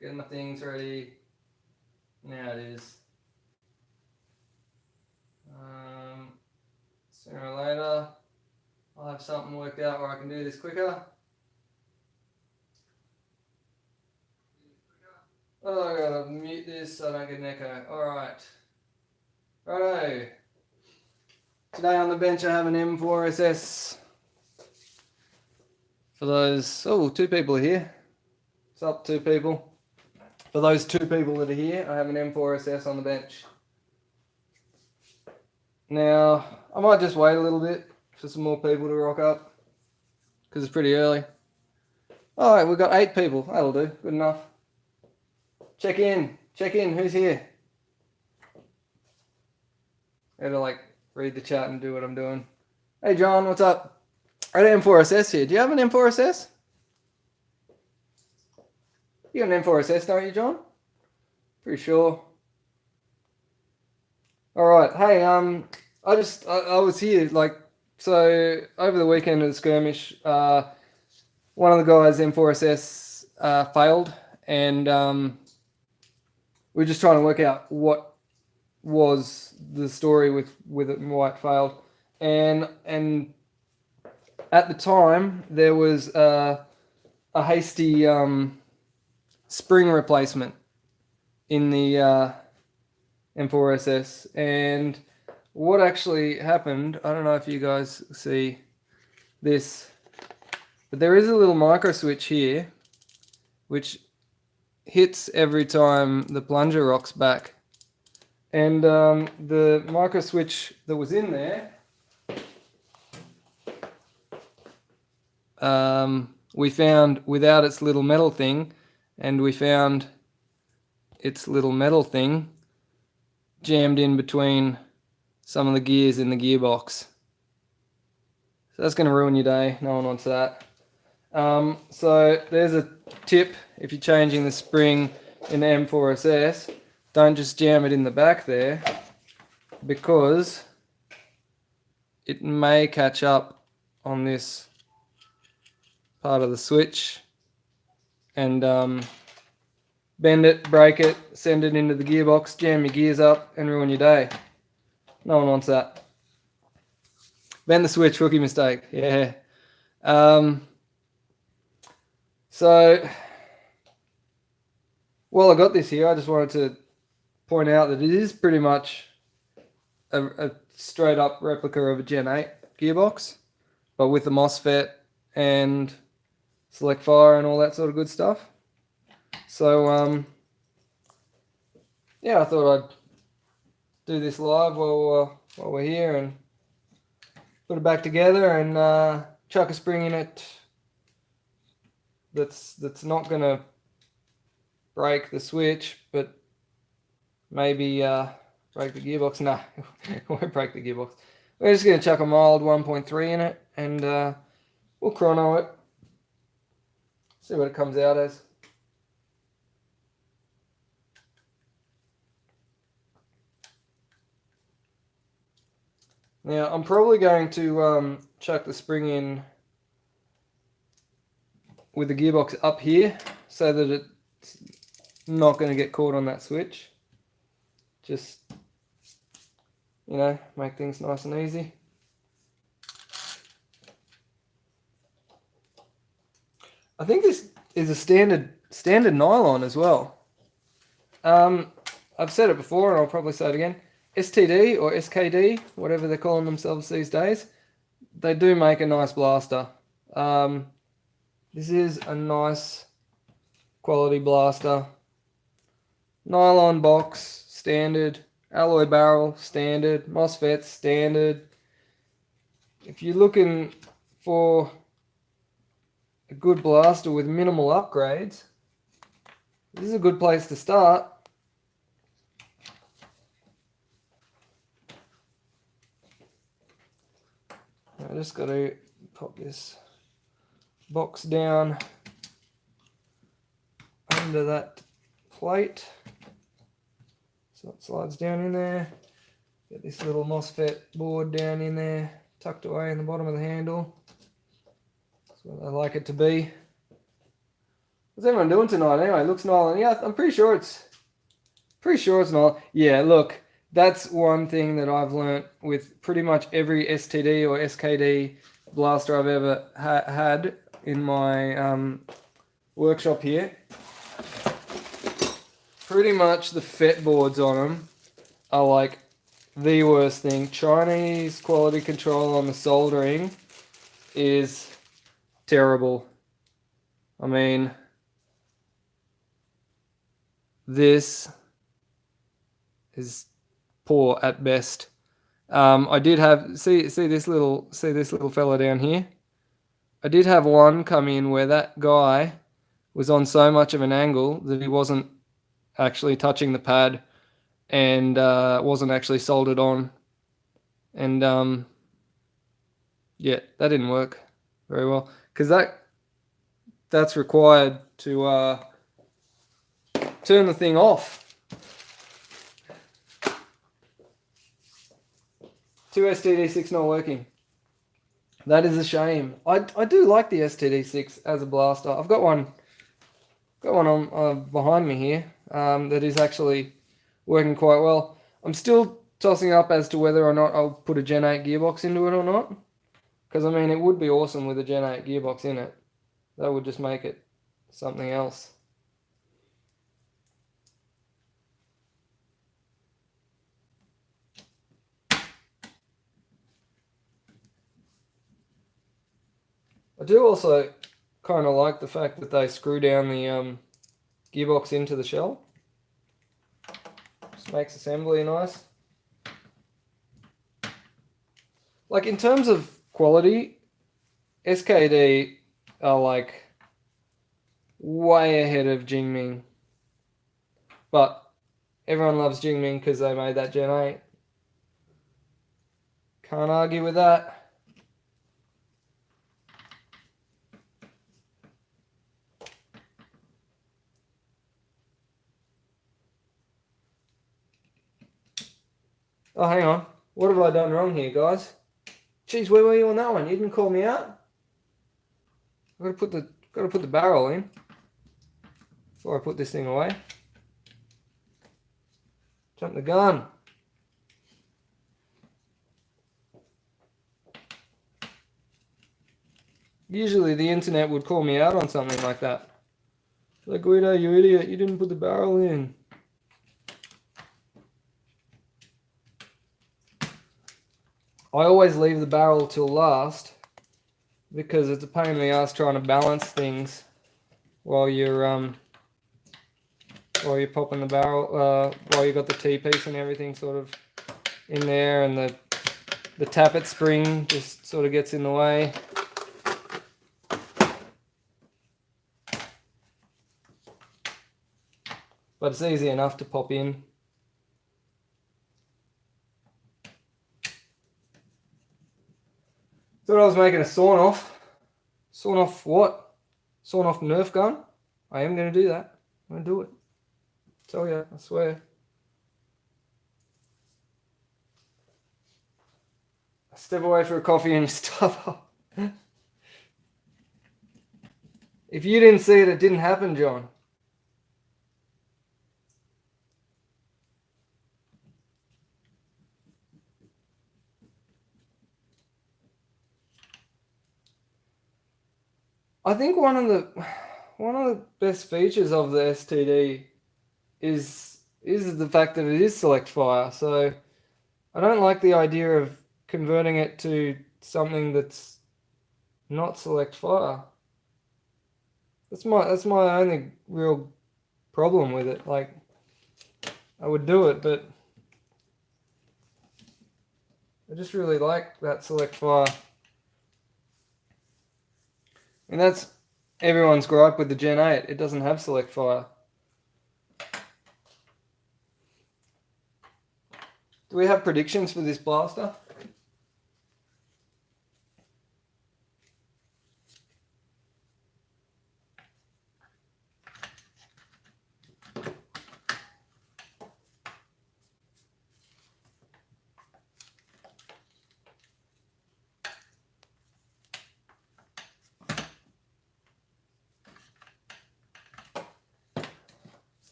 getting my things ready. Now it is. Sooner or later, I'll have something worked out where I can do this quicker. Oh, I gotta mute this so I don't get an echo. Alright. Righto. Today on the bench I have an M4ss. For those, two people are here. What's up, 2 people? For those 2 people that are here, I have an M4ss on the bench. Now, I might just wait a little bit for some more people to rock up, because it's pretty early. Alright, we've got 8 people. That'll do. Good enough. Check in. Who's here? I gotta like read the chat and do what I'm doing. Hey John, what's up? I got an M4ss here. Do you have an M4ss? You got an M4ss, don't you, John? Pretty sure. Alright, hey, I was here, so over the weekend at the skirmish, one of the guys' M4ss failed, and we're just trying to work out what was the story with it and why it failed. And at the time, there was a hasty spring replacement in the M4ss, and what actually happened, I don't know if you guys see this, but there is a little micro switch here which hits every time the plunger rocks back, and the micro switch that was in there, we found without its little metal thing, and we found its little metal thing jammed in between some of the gears in the gearbox. So that's going to ruin your day. No one wants that. So there's a tip if you're changing the spring in the M4ss. Don't just jam it in the back there, because it may catch up on this part of the switch and bend it, break it, send it into the gearbox, jam your gears up and ruin your day. No one wants that. Bend the switch, rookie mistake. Yeah. So, while I got this here, I just wanted to point out that it is pretty much a straight up replica of a Gen 8 gearbox, but with the MOSFET and select fire and all that sort of good stuff. So, yeah, I thought I'd do this live while we're here and put it back together and chuck a spring in it that's not going to break the switch, but maybe break the gearbox. No, it won't break the gearbox. We're just going to chuck a mild 1.3 in it, and we'll chrono it. See what it comes out as. Now, I'm probably going to chuck the spring in with the gearbox up here so that it's not going to get caught on that switch. Just, you know, make things nice and easy. I think this is a standard nylon as well. I've said it before and I'll probably say it again. STD or SKD, whatever they're calling themselves these days, they do make a nice blaster. This is a nice quality blaster. Nylon box, standard. Alloy barrel, standard. MOSFET, standard. If you're looking for a good blaster with minimal upgrades, this is a good place to start. I just got to pop this box down under that plate so it slides down in there. Get this little MOSFET board down in there, tucked away in the bottom of the handle. That's what I like it to be. What's everyone doing tonight anyway? Looks Nolan. Yeah, I'm pretty sure it's Nolan. Yeah, look, that's one thing that I've learnt with pretty much every STD or SKD blaster I've ever had in my workshop here. Pretty much the FET boards on them are like the worst thing. Chinese quality control on the soldering is terrible. I mean, this is poor at best. I did have see this little fella down here. I did have one come in where that guy was on so much of an angle that he wasn't actually touching the pad and wasn't actually soldered on. And yeah, that didn't work very well because that's required to turn the thing off. 2 STD6 not working. That is a shame. I do like the STD6 as a blaster. I've got one on behind me here that is actually working quite well. I'm still tossing up as to whether or not I'll put a Gen 8 gearbox into it or not. Because I mean, it would be awesome with a Gen 8 gearbox in it. That would just make it something else. I do also kind of like the fact that they screw down the gearbox into the shell. Just makes assembly nice. Like in terms of quality, SKD are like way ahead of Jingming. But everyone loves Jingming because they made that Gen 8. Can't argue with that. Oh, hang on. What have I done wrong here, guys? Jeez, where were you on that one? You didn't call me out? I've got to put the barrel in before I put this thing away. Jump the gun. Usually the internet would call me out on something like that. Like, Guido, you idiot, you didn't put the barrel in. I always leave the barrel till last because it's a pain in the ass trying to balance things while you're popping the barrel, while you got the T-piece and everything sort of in there, and the tappet spring just sort of gets in the way. But it's easy enough to pop in. Thought I was making a sawn off. Sawn off what? Sawn off Nerf gun? I am going to do that. I'm going to do it. Tell you, I swear. I step away for a coffee and you stuff up. If you didn't see it, it didn't happen, John. I think one of the best features of the STD is the fact that it is select fire. So I don't like the idea of converting it to something that's not select fire. That's my only real problem with it. Like, I would do it, but I just really like that select fire. And that's everyone's gripe with the Gen 8. It doesn't have select fire. Do we have predictions for this blaster?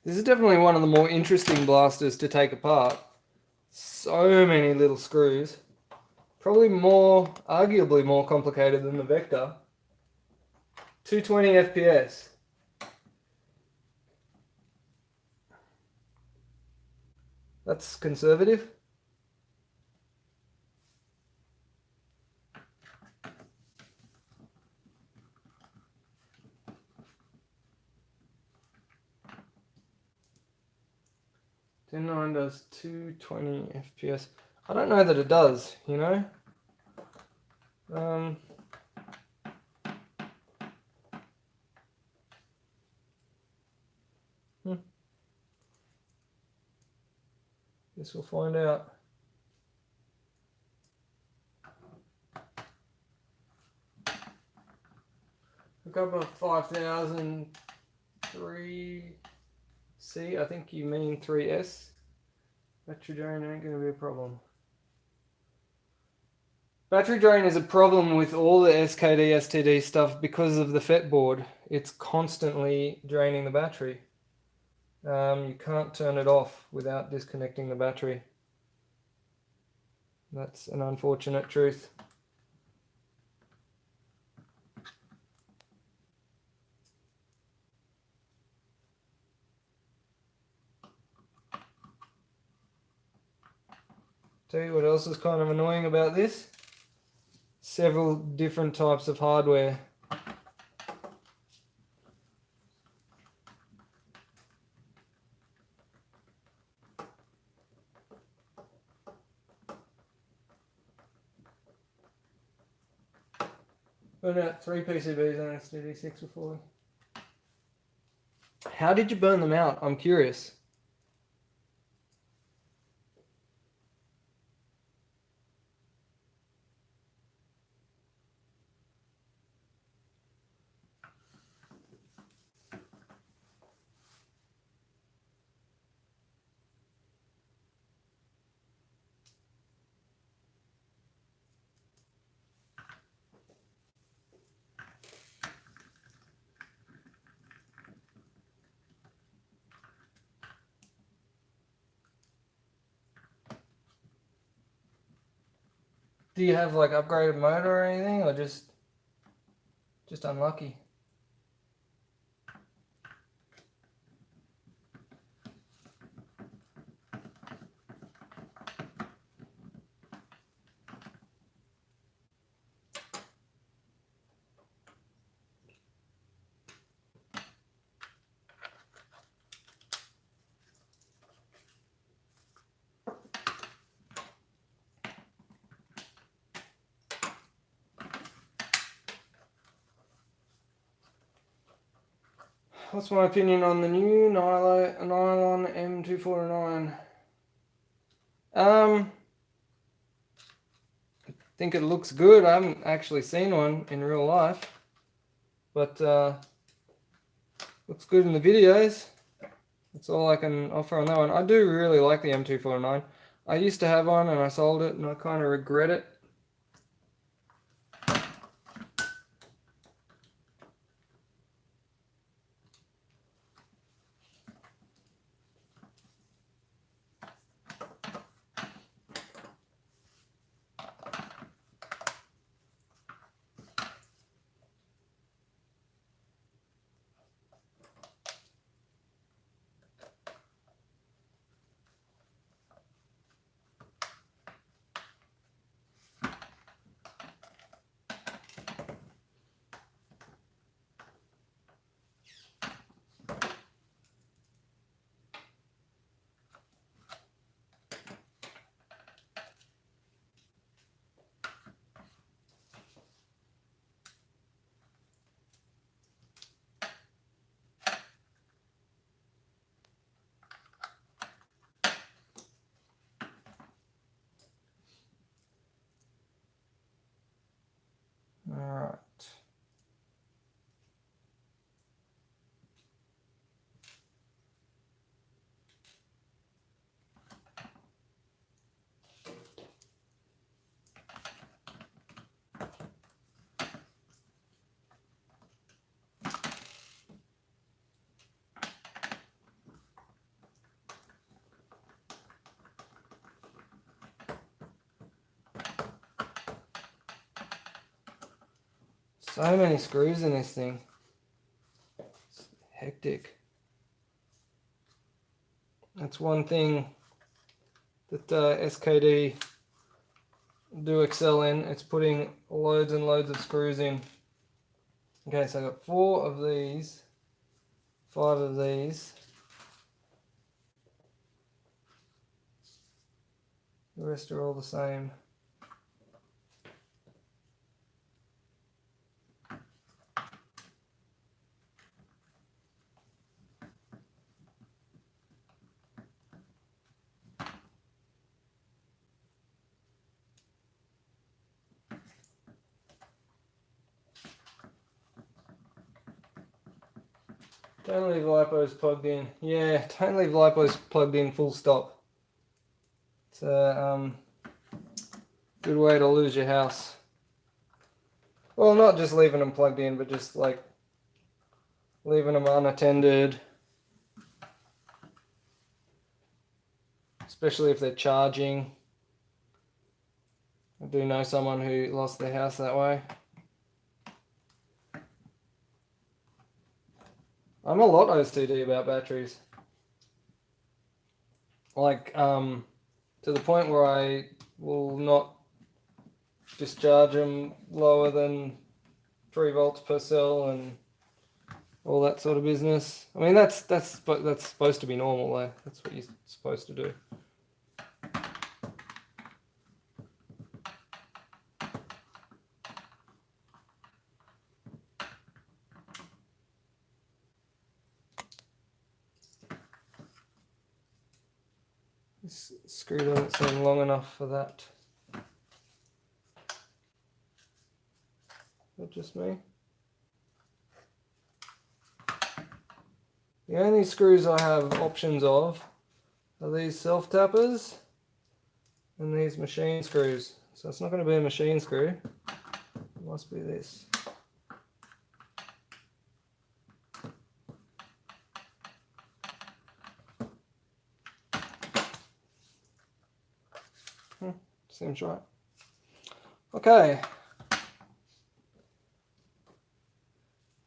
This is definitely one of the more interesting blasters to take apart. So many little screws. Probably arguably more complicated than the Vector. 220 FPS. That's conservative. Gen 9 does 220 FPS. I don't know that it does, you know? Guess we'll find out. Look up a 5003C, I think you mean 3S. Battery drain ain't going to be a problem. Battery drain is a problem with all the SKD, STD stuff because of the FET board. It's constantly draining the battery. You can't turn it off without disconnecting the battery. That's an unfortunate truth. Tell you what else is kind of annoying about this? Several different types of hardware. Burn out 3 PCBs on STD6 before. How did you burn them out? I'm curious. Do you have like upgraded motor or anything, or just unlucky? What's my opinion on the new nylon M249? I think it looks good. I haven't actually seen one in real life, but looks good in the videos. That's all I can offer on that one. I do really like the M249. I used to have one and I sold it and I kind of regret it. So many screws in this thing. It's hectic. That's one thing that SKD do excel in. It's putting loads and loads of screws in. Okay, so I've got 4 of these, 5 of these. The rest are all the same. Don't leave lipos plugged in. Yeah, don't leave lipos plugged in full stop. It's a good way to lose your house. Well, not just leaving them plugged in, but just like leaving them unattended. Especially if they're charging. I do know someone who lost their house that way. I'm a lot OCD about batteries. Like, to the point where I will not discharge them lower than 3 volts per cell and all that sort of business. I mean, that's supposed to be normal, though. That's what you're supposed to do. This screw doesn't seem long enough for that. Is that just me? The only screws I have options of are these self-tappers and these machine screws. So it's not going to be a machine screw. It must be this. Seems right. Okay.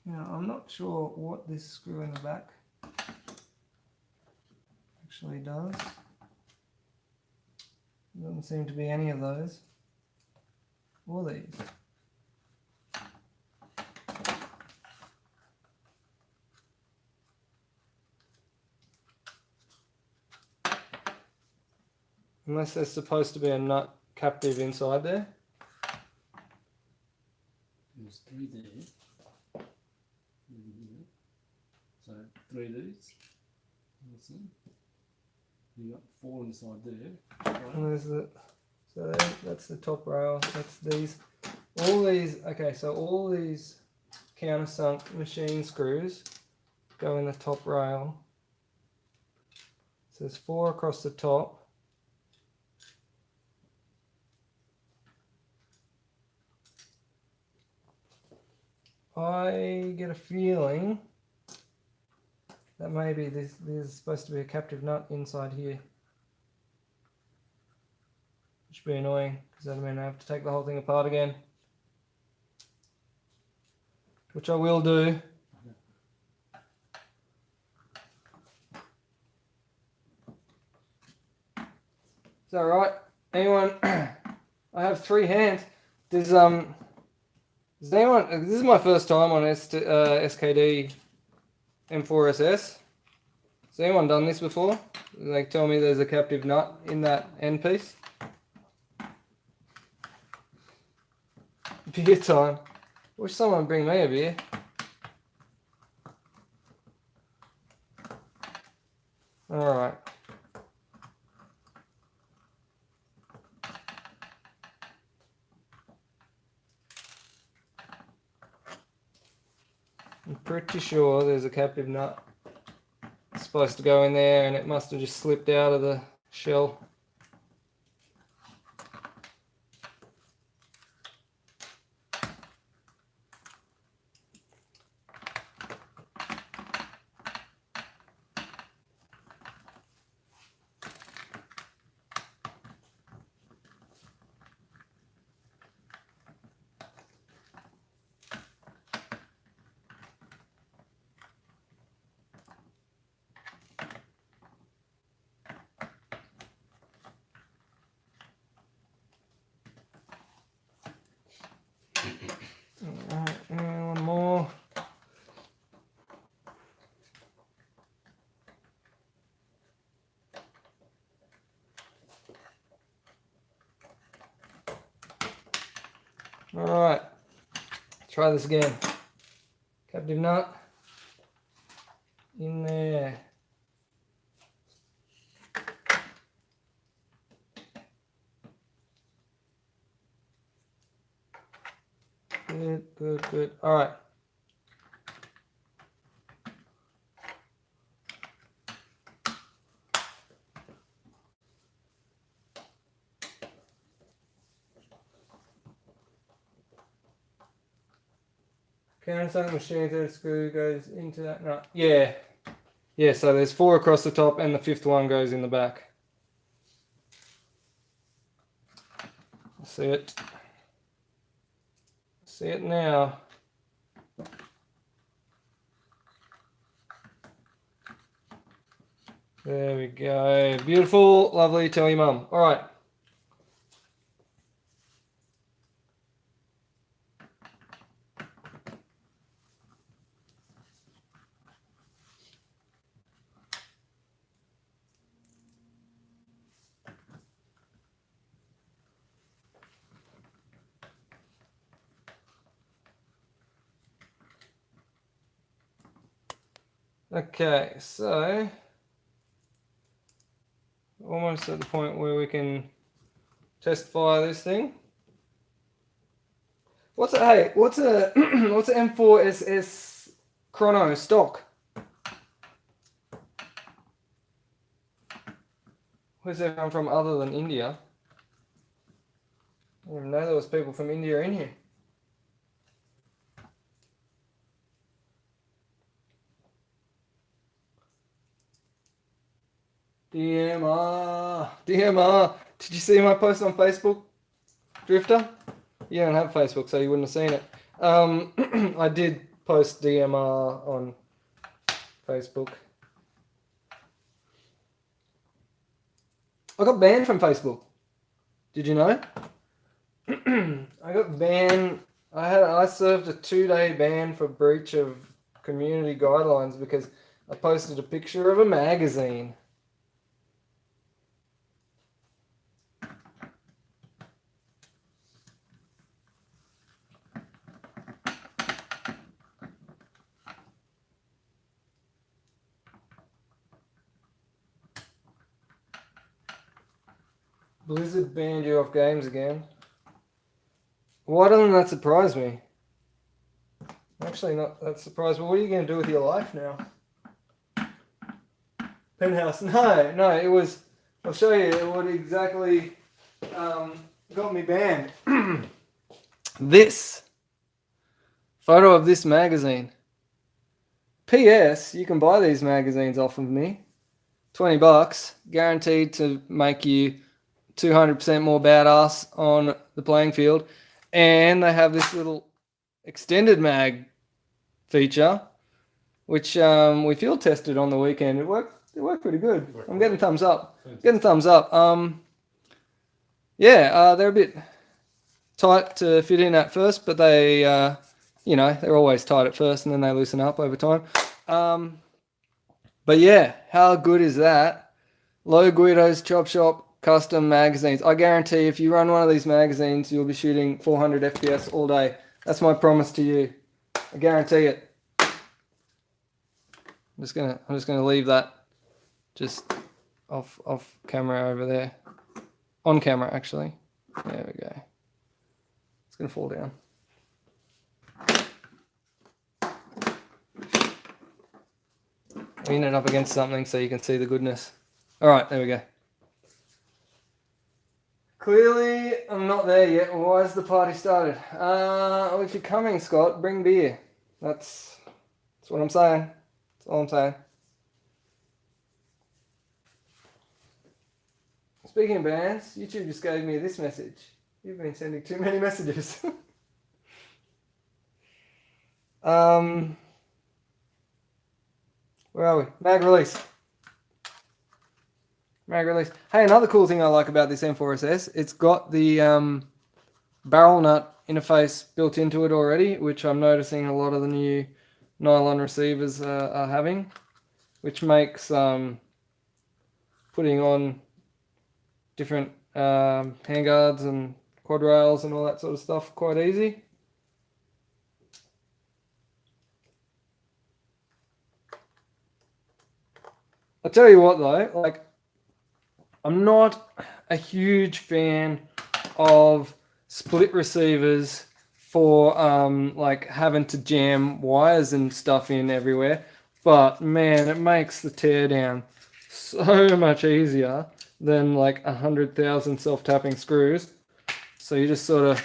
Now I'm not sure what this screw in the back actually does. There doesn't seem to be any of those. Or these. Unless there's supposed to be a nut captive inside there. There's 3 there. So 3 of these. That's it. You got 4 inside there. Right. And there's the, so that's the top rail. That's these. All these. Okay, so all these countersunk machine screws go in the top rail. So there's 4 across the top. I get a feeling that maybe there's supposed to be a captive nut inside here. Which would be annoying, because that means I have to take the whole thing apart again. Which I will do. Is that right? Anyone? I have 3 hands. Does anyone? This is my first time on SKD M4ss. Has anyone done this before? Like, tell me there's a captive nut in that end piece. Beer time. Wish someone would bring me a beer. All right. I'm pretty sure there's a captive nut. It's supposed to go in there, and it must have just slipped out of the shell. Alright, try this again. Captive nut in there. Good, good, good. Alright. Countersunk machine, third screw goes into that nut. Yeah. Yeah, so there's 4 across the top and the 5th one goes in the back. See it. See it now. There we go. Beautiful, lovely, tell your mum. Alright. Okay, so almost at the point where we can test fire this thing. What's a hey? What's a what's an M4ss Chrono stock? Where's everyone from other than India? I didn't even know there was people from India in here. DMR. Did you see my post on Facebook, Drifter? You don't have Facebook, so you wouldn't have seen it. I did post DMR on Facebook. I got banned from Facebook. Did you know? I got banned. I served a 2-day ban for breach of community guidelines because I posted a picture of a magazine. Blizzard banned you off games again. Why doesn't that surprise me? Actually, not that surprised. But what are you going to do with your life now? Penthouse. No, it was... I'll show you what exactly got me banned. This. Photo of this magazine. P.S. You can buy these magazines off of me. $20. Guaranteed to make you 200% more badass on the playing field. And they have this little extended mag feature, which we field tested on the weekend. It worked pretty good. I'm getting thumbs up. Getting thumbs up. Yeah, they're a bit tight to fit in at first, but they, you know, they're always tight at first and then they loosen up over time. But yeah, how good is that? Low Guido's Chop Shop custom magazines. I guarantee if you run one of these magazines, you'll be shooting 400 FPS all day. That's my promise to you. I guarantee it. I'm just gonna leave that just off camera over there. On camera, actually. There we go. It's gonna fall down. Lean it up against something so you can see the goodness. All right, there we go. Clearly, I'm not there yet. Why has the party started? If you're coming, Scott, bring beer. That's what I'm saying. That's all I'm saying. Speaking of bands, YouTube just gave me this message. You've been sending too many messages. Where are we? Mag release. Mag release. Hey, another cool thing I like about this M4ss, it's got the barrel nut interface built into it already, which I'm noticing a lot of the new nylon receivers are having, which makes putting on different handguards and quad rails and all that sort of stuff quite easy. I'll tell you what though, like, I'm not a huge fan of split receivers for like having to jam wires and stuff in everywhere, but man, it makes the teardown so much easier than like 100,000 self-tapping screws. So you just sort of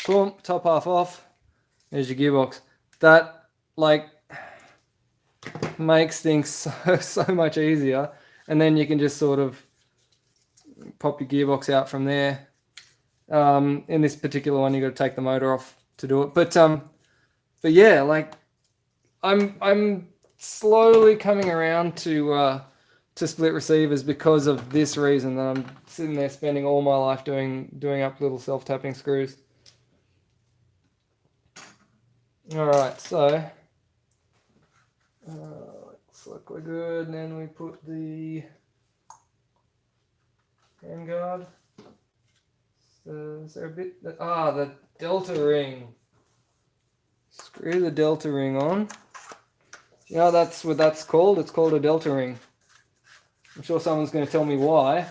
boom, top half off, there's your gearbox. That like makes things so much easier, and then you can just sort of pop your gearbox out from there. In this particular one, you got to take the motor off to do it. But yeah, like I'm slowly coming around to split receivers because of this reason, that I'm sitting there spending all my life doing up little self-tapping screws. All right, so looks like we're good. And then we put the Handguard. Is there a bit? The delta ring. Screw the delta ring on. You know, that's what that's called. It's called a delta ring. I'm sure someone's going to tell me why.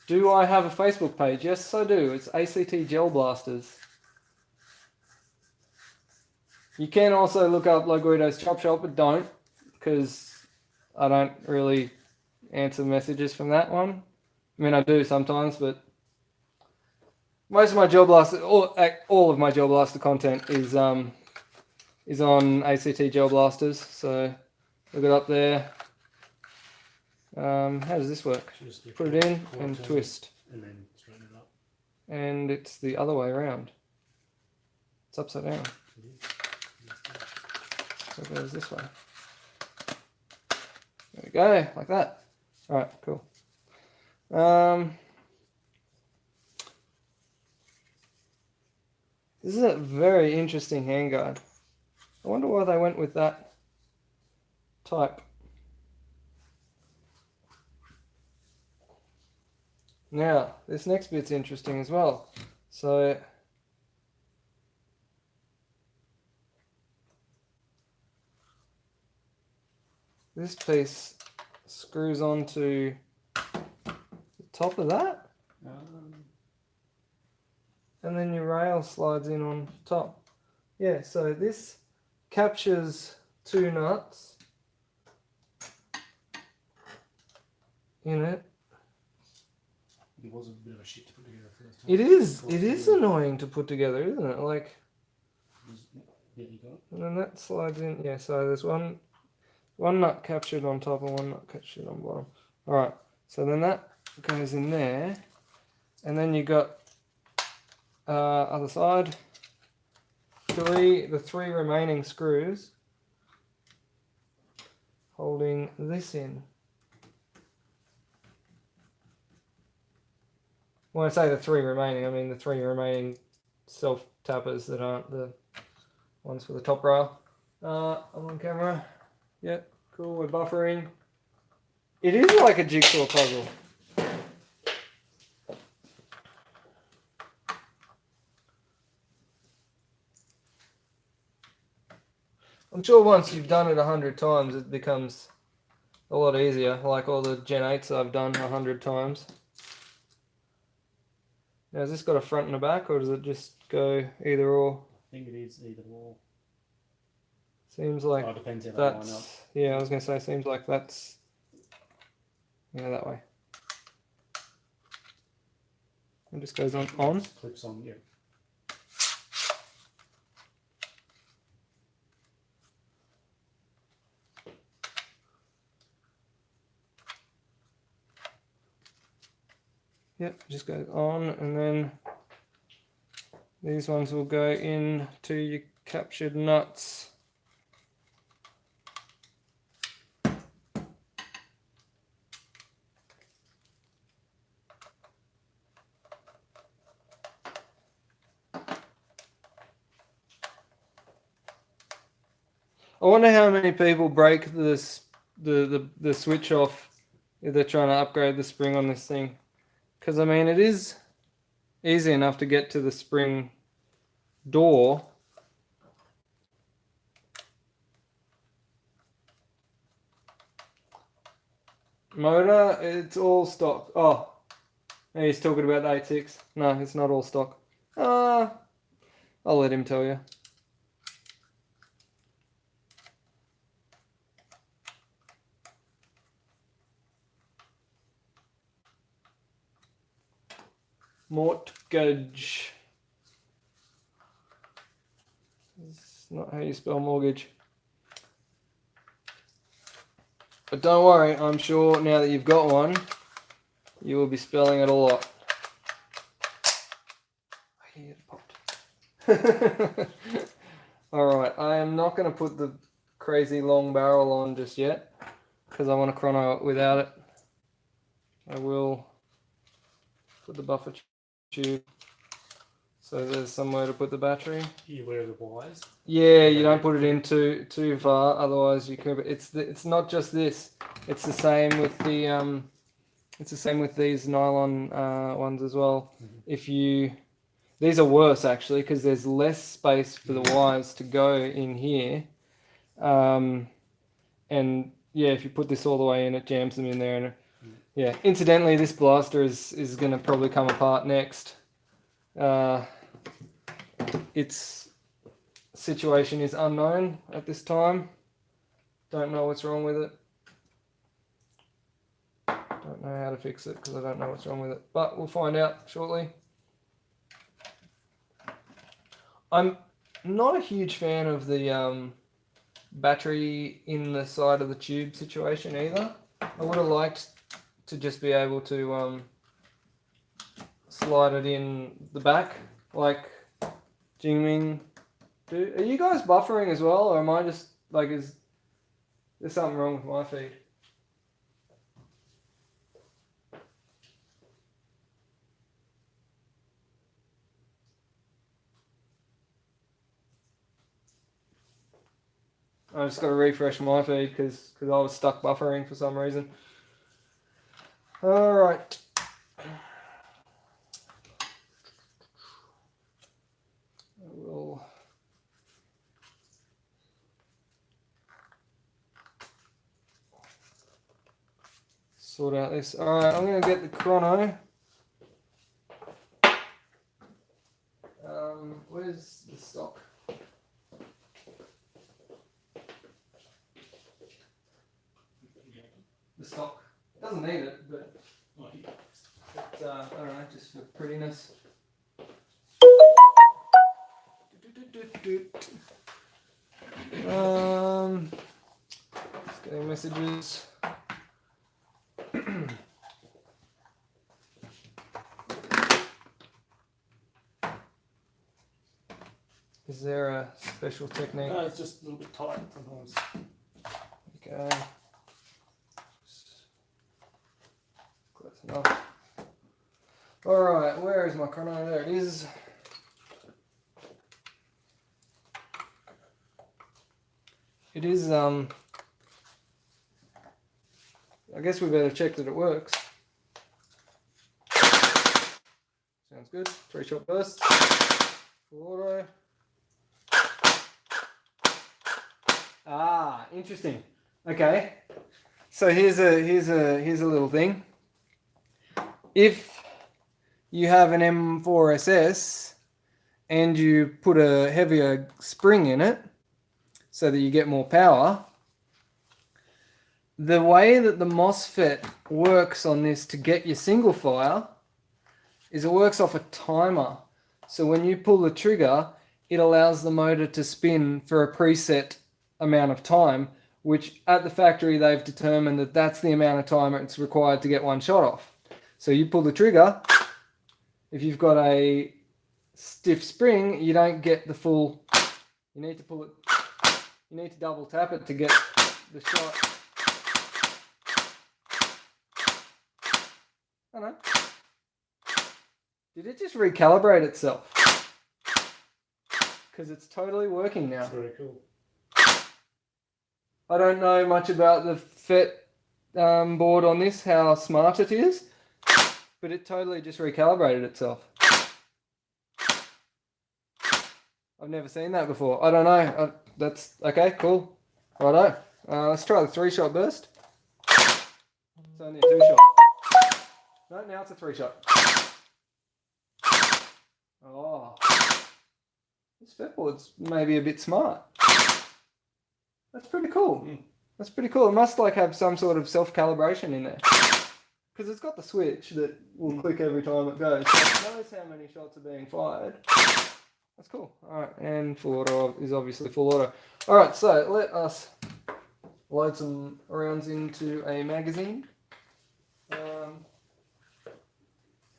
Do I have a Facebook page? Yes, I do. It's ACT Gel Blasters. You can also look up Guido's Chop Shop, but don't, because I don't really answer messages from that one. I mean, I do sometimes, but most of my Gel Blaster, all of my Gel Blaster content is on ACT Gel Blasters. So look it up there. How does this work? Put it in and twist. And then straighten it up. And it's the other way around. It's upside down. So it goes this way. There we go, like that. Alright, cool. This is a very interesting handguard. I wonder why they went with that type. Now, this next bit's interesting as well. So, this piece screws onto the top of that, and then your rail slides in on top. Yeah, so this captures two nuts in it. It was a bit of a shit to put together first time. It is annoying to put together, isn't it? Like, yeah, you got it. and then that slides in. Yeah, so there's one nut captured on top and one nut captured on bottom. All right, so then that goes in there, and then you got other side. The three remaining screws holding this in. When I say the three remaining, I mean the three remaining self-tappers that aren't the ones for the top rail. I'm on camera. Yep, cool, we're buffering. It is like a jigsaw puzzle. I'm sure once you've done it 100 times, it becomes a lot easier, like all the Gen 8s I've done 100 times. Now, has this got a front and a back, or does it just go either or? I think it is either or. Seems like it depends how they line up. Yeah, I was going to say, seems like that's, that way. It just goes on. Clips on, yeah. Yep, just goes on, and then these ones will go into your captured nuts. I wonder how many people break the switch off if they're trying to upgrade the spring on this thing. Because, I mean, it is easy enough to get to the spring door. Motor, it's all stock. Oh, he's talking about the 8.6. No, it's not all stock. I'll let him tell you. Mortgage. It's not how you spell mortgage. But don't worry, I'm sure now that you've got one, you will be spelling it a lot. I hear it popped. Alright, I am not going to put the crazy long barrel on just yet, because I want to chrono it without it. I will put the buffer tube so there's somewhere to put the battery. You wear the wires. Yeah, you don't put it in too far, otherwise you could. It's not just this. It's the same with the it's the same with these nylon ones as well. Mm-hmm. These are worse actually because there's less space for the wires to go in here, and yeah, if you put this all the way in, it jams them in there. And yeah, incidentally, this blaster is going to probably come apart next. Its situation is unknown at this time. Don't know what's wrong with it. Don't know how to fix it because I don't know what's wrong with it. But we'll find out shortly. I'm not a huge fan of the battery in the side of the tube situation either. I would have liked to just be able to slide it in the back like Jingming do. Are you guys buffering as well, or am I just like, is there something wrong with my feed? I just got to refresh my feed because I was stuck buffering for some reason. All right. I will sort out this. All right, I'm going to get the Chrono. Where's the stock? The stock. Doesn't need it, but I don't know, just for prettiness. Just getting messages. Is there a special technique? No, it's just a little bit tight sometimes. Okay. Close enough. Alright, where is my chrono? There it is. It is, I guess we better check that it works. Sounds good. 3-shot burst. Full auto. Ah, interesting. Okay. So here's a little thing. If you have an M4ss and you put a heavier spring in it so that you get more power, the way that the MOSFET works on this to get your single fire is it works off a timer. So when you pull the trigger, it allows the motor to spin for a preset amount of time, which at the factory they've determined that that's the amount of time it's required to get one shot off. So you pull the trigger, if you've got a stiff spring, you don't get the full, you need to pull it, you need to double tap it to get the shot. I don't know. Did it just recalibrate itself? Because it's totally working now. That's very cool. I don't know much about the FET board on this, how smart it is, but it totally just recalibrated itself. I've never seen that before. I don't know. That's okay, cool. Righto. Let's try the 3-shot burst. It's only a 2-shot. No, now it's a 3-shot. Oh. This fretboard's maybe a bit smart. That's pretty cool. That's pretty cool. It must like have some sort of self-calibration in there. Because it's got the switch that will click every time it goes. So it knows how many shots are being fired. That's cool. Alright, and full auto is obviously full auto. Alright, so let us load some rounds into a magazine.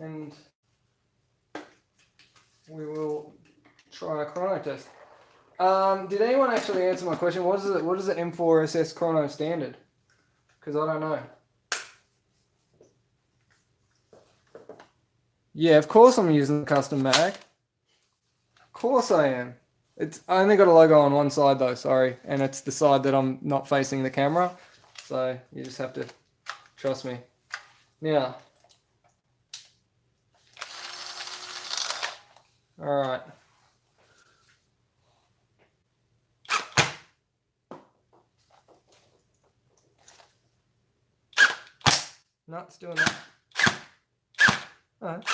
And we will try a chrono test. Did anyone actually answer my question? What is the M4ss chrono standard? Because I don't know. Yeah, of course I'm using the custom mag. Of course I am. I only got a logo on one side though, sorry. And it's the side that I'm not facing the camera. So you just have to trust me. Now. Alright. No, it's doing that. Alright.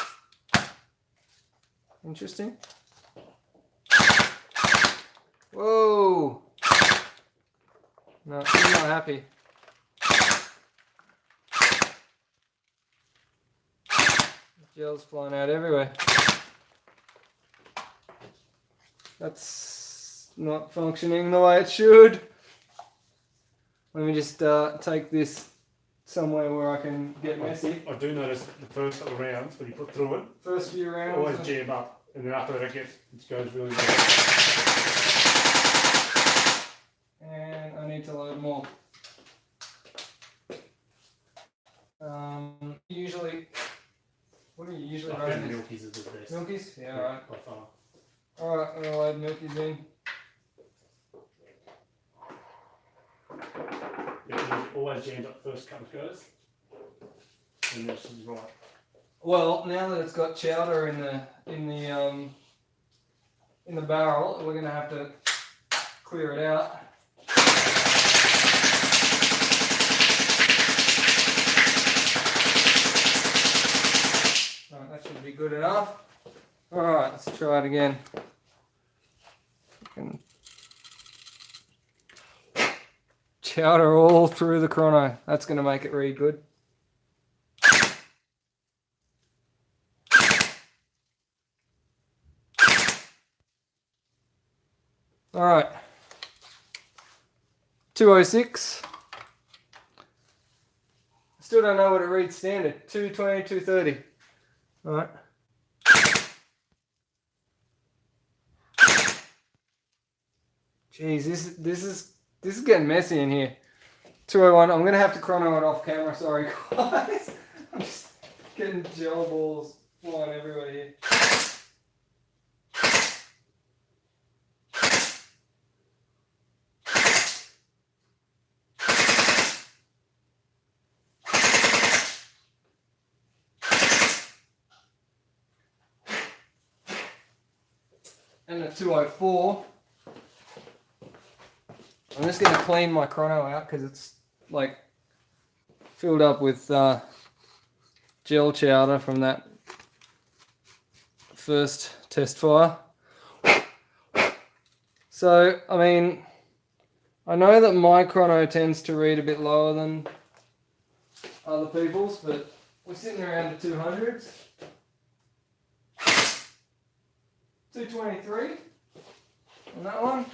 Interesting. Whoa! No, he's not happy. Gel's flying out everywhere. That's not functioning the way it should. Let me just take this somewhere where I can get messy. I do notice that the first couple of rounds, when you put through it, First few rounds. always jam up, and then after that it goes really well. And I need to load more. Usually, what do you usually run? Milkies is the best. Milkies? Yeah, alright. By far. Alright, I'm going to load Milkies in. Yeah, it always jams up the first couple of goes. And this is right. Well, now that it's got chowder in the barrel, we're going to have to clear it out. Right, that should be good enough. Alright, let's try it again. Chowder all through the chrono. That's going to make it read good. Alright. 206. Still don't know what it reads standard. 220, 230. Alright. Jeez, this is getting messy in here. 201. I'm gonna have to chrono it off camera. Sorry, guys. I'm just getting gel balls flying everywhere here. And the 204. I'm just going to clean my chrono out because it's like filled up with gel chowder from that first test fire. So, I mean, I know that my chrono tends to read a bit lower than other people's, but we're sitting around the 200s. 223 on that one.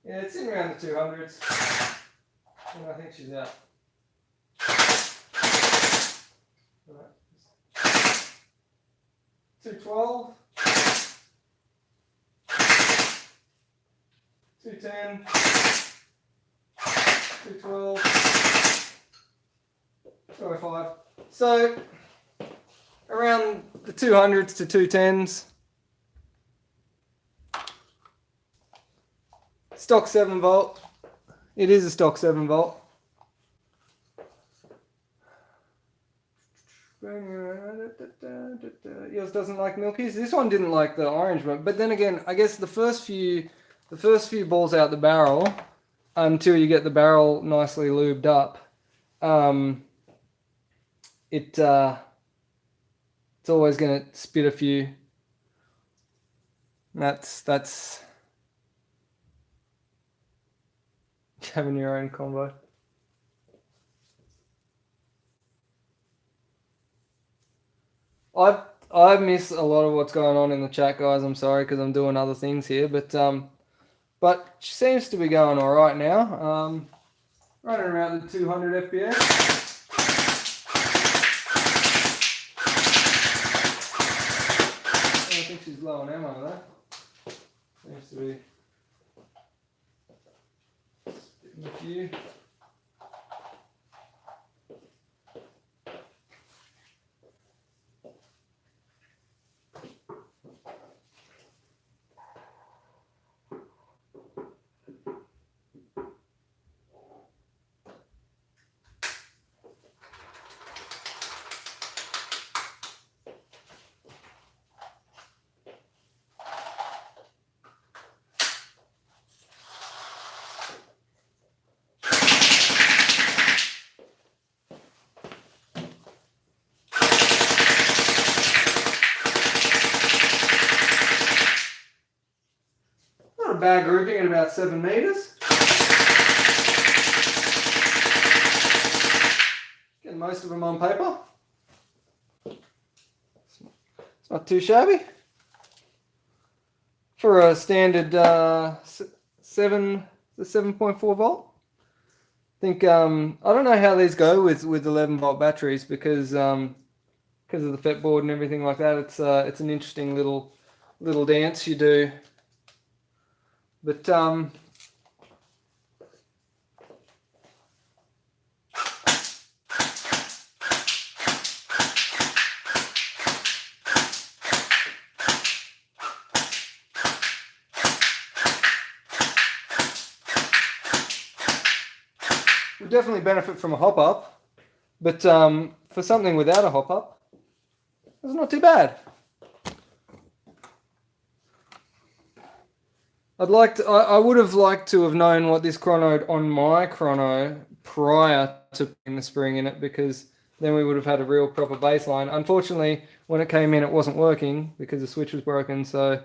Yeah, it's in around the 200s. And I think she's out. Right. 212. 210. 212. 205. So around the 200s to 210s. Stock 7 volt. It is a stock 7 volt. Yours doesn't like milkies. This one didn't like the orange one, but then again, I guess the first few balls out the barrel, until you get the barrel nicely lubed up, it's always going to spit a few. That's having your own combo. I miss a lot of what's going on in the chat, guys. I'm sorry because I'm doing other things here, but seems to be going all right now. Running around the 200 FPS. I think she's low on ammo though. Seems to be spitting a few. Not a bad grouping at about 7 meters. Getting most of them on paper. It's not too shabby for a standard 7.4 volt. I think I don't know how these go with 11 volt batteries because of the fretboard and everything like that. It's an interesting little dance you do. But we definitely benefit from a hop up. But for something without a hop up, it's not too bad. I would have liked to have known what this chronoed on my chrono prior to putting the spring in it, because then we would have had a real proper baseline. Unfortunately, when it came in, it wasn't working because the switch was broken, so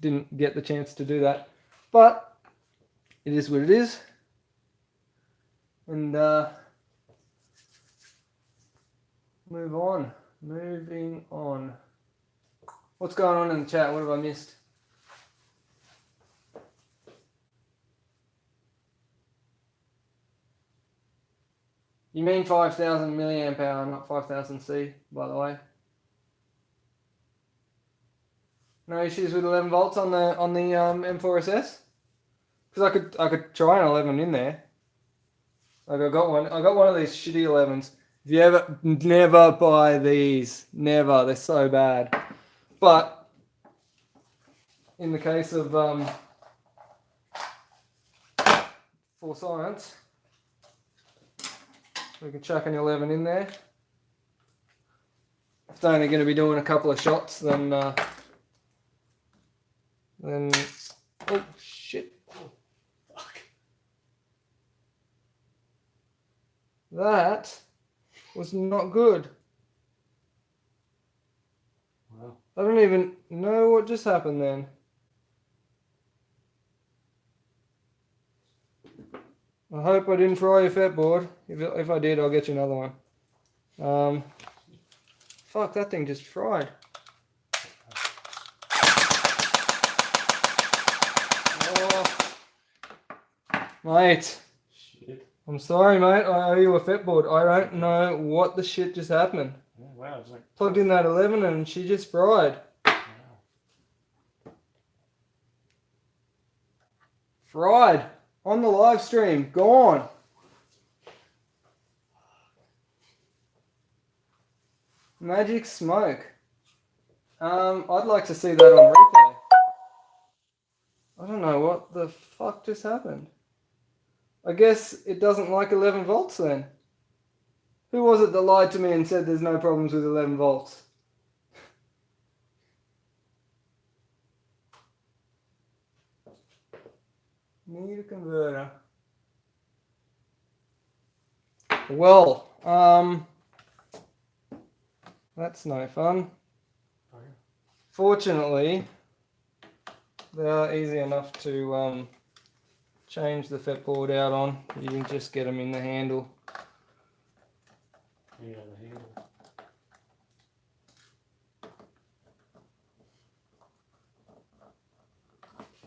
didn't get the chance to do that. But it is what it is. And moving on. What's going on in the chat? What have I missed? You mean 5,000 milliamp hour, not 5,000 C, by the way. No issues with 11 volts on the M4ss? Because I could try an 11 in there. Like I got one of these shitty 11s. If you never buy these, never. They're so bad. But in the case of for science, we can chuck an 11 in there. If it's only going to be doing a couple of shots, then oh shit! Oh, fuck. That was not good. Wow. I don't even know what just happened then. I hope I didn't fry your fretboard. If I did, I'll get you another one. Fuck, that thing just fried. Oh. Mate. Shit. I'm sorry, mate. I owe you a fretboard. I don't know what the shit just happened. Yeah, wow, it's like Plugged in that 11 and she just fried. wow. Fried. On the live stream. Gone. Magic smoke. I'd like to see that on replay. I don't know what the fuck just happened. I guess it doesn't like 11 volts then. Who was it that lied to me and said there's no problems with 11 volts? Need a converter. Well, that's no fun. Fortunately, they are easy enough to change the fretboard out on. You can just get them in the handle. Yeah, the handle.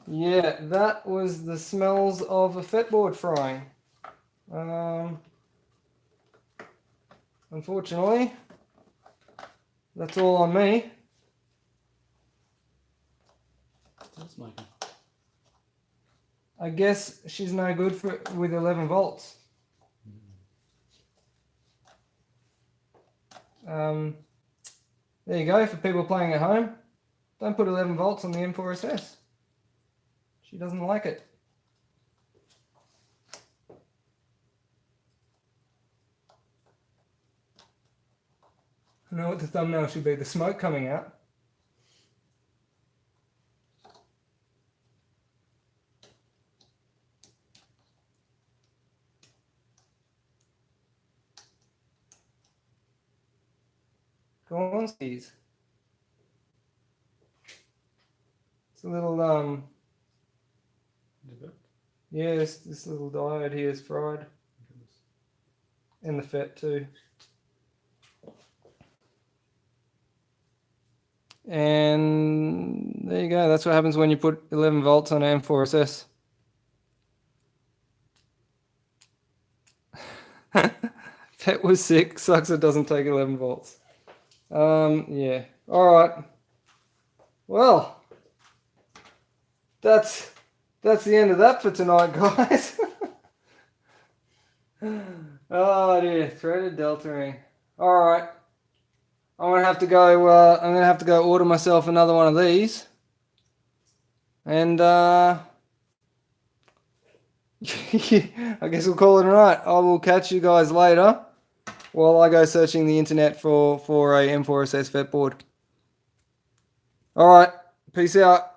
Yeah, that was the smells of a fretboard frying. Unfortunately, that's all on me. What's making? I guess she's no good with 11 volts. There you go, for people playing at home. Don't put 11 volts on the M4ss. She doesn't like it. I know what the thumbnail should be, the smoke coming out. Go on, skis. It's a little, yeah, this little diode here is fried. And the FET too. And there you go. That's what happens when you put 11 volts on an M4ss. FET was sick. Sucks it doesn't take 11 volts. Yeah. All right. Well, that's the end of that for tonight, guys. Oh dear, threaded delta ring. All right. I'm gonna have to go order myself another one of these, and I guess we'll call it a night. I will catch you guys later while I go searching the internet for a M4ss fretboard. All right, peace out.